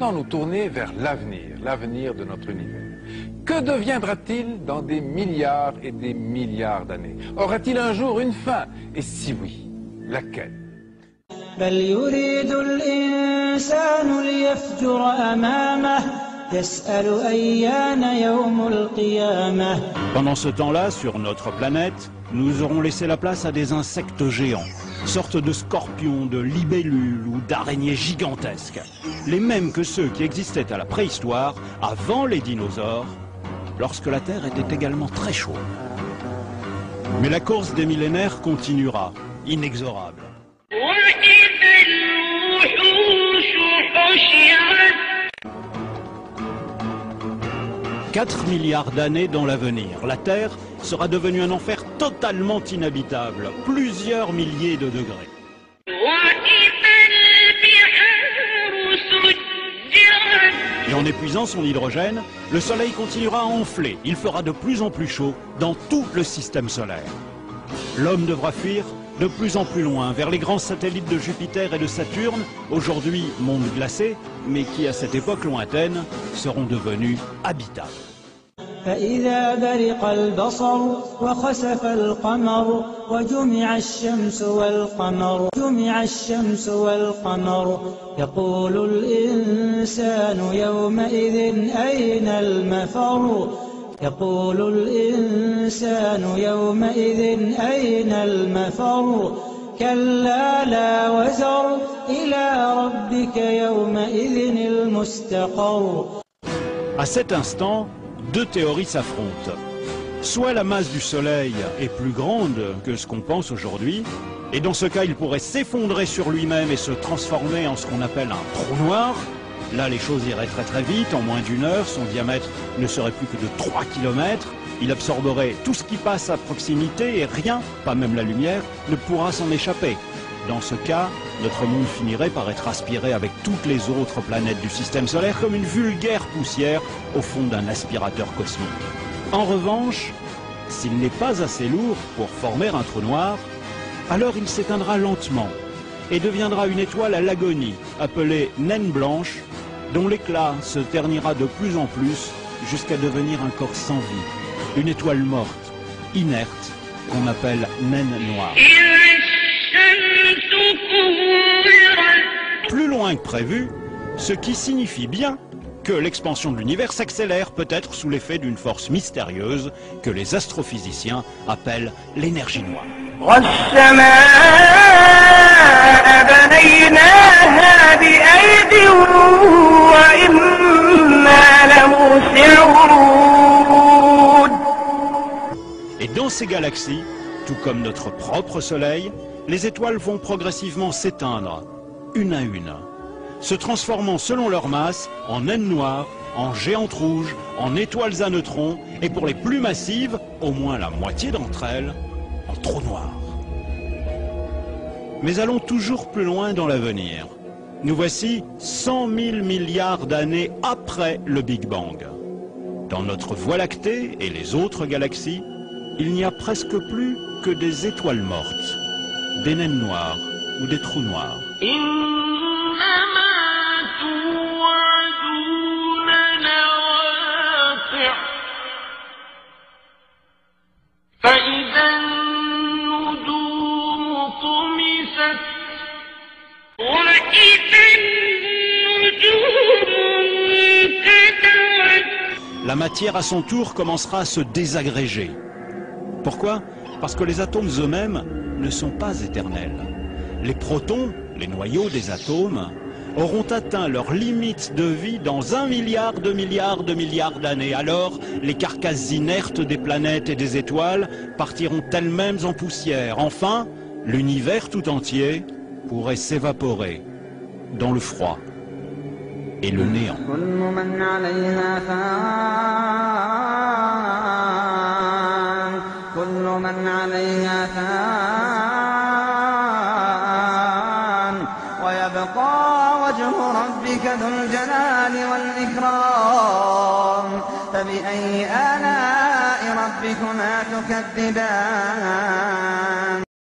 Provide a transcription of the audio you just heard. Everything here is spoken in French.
Maintenant, nous tourner vers l'avenir, l'avenir de notre univers. Que deviendra-t-il dans des milliards et des milliards d'années? Aura-t-il un jour une fin? Et si oui, laquelle? بل يريد الإنسان ليفجر أمامه يسأل أيان يوم القيامة. Pendant ce temps-là, sur notre planète, nous aurons laissé la place à des insectes géants, sortes de scorpions, de libellules ou d'araignées gigantesques, les mêmes que ceux qui existaient à la préhistoire, avant les dinosaures, lorsque la Terre était également très chaude. Mais la course des millénaires continuera, inexorable. 4 milliards d'années dans l'avenir, la Terre sera devenue un enfer totalement inhabitable, plusieurs milliers de degrés. Et en épuisant son hydrogène, le Soleil continuera à enfler. Il fera de plus en plus chaud dans tout le système solaire. L'homme devra fuir de plus en plus loin, vers les grands satellites de Jupiter et de Saturne, aujourd'hui mondes glacés, mais qui à cette époque lointaine seront devenus habitables. فإذا برق البصر وخسف القمر وجمع الشمس والقمر يقول الإنسان يومئذ أين المفر كلا لا وزر إلى ربك يومئذ المستقر. À cet instant, deux théories s'affrontent. Soit la masse du Soleil est plus grande que ce qu'on pense aujourd'hui, et dans ce cas il pourrait s'effondrer sur lui-même et se transformer en ce qu'on appelle un trou noir. Là les choses iraient très très vite, en moins d'une heure, son diamètre ne serait plus que de 3 km, il absorberait tout ce qui passe à proximité et rien, pas même la lumière, ne pourra s'en échapper. Dans ce cas, notre monde finirait par être aspiré avec toutes les autres planètes du système solaire comme une vulgaire poussière au fond d'un aspirateur cosmique. En revanche, s'il n'est pas assez lourd pour former un trou noir, alors il s'éteindra lentement et deviendra une étoile à l'agonie, appelée naine blanche, dont l'éclat se ternira de plus en plus jusqu'à devenir un corps sans vie, une étoile morte, inerte, qu'on appelle naine noire. Plus loin que prévu, ce qui signifie bien que l'expansion de l'univers s'accélère peut-être sous l'effet d'une force mystérieuse que les astrophysiciens appellent l'énergie noire. Et dans ces galaxies, tout comme notre propre Soleil, les étoiles vont progressivement s'éteindre, une à une, se transformant selon leur masse en naines noires, en géantes rouges, en étoiles à neutrons, et pour les plus massives, au moins la moitié d'entre elles, en trous noirs. Mais allons toujours plus loin dans l'avenir. Nous voici 100 000 milliards d'années après le Big Bang. Dans notre Voie lactée et les autres galaxies, il n'y a presque plus que des étoiles mortes, des naines noires ou des trous noirs. La matière à son tour commencera à se désagréger. Pourquoi? Parce que les atomes eux-mêmes ne sont pas éternels. Les protons, les noyaux des atomes, auront atteint leur limite de vie dans 1 milliard de milliards de milliards d'années. Alors, les carcasses inertes des planètes et des étoiles partiront elles-mêmes en poussière. Enfin, l'univers tout entier pourrait s'évaporer dans le froid et le néant. فبأي آلاء ربكما تكذبان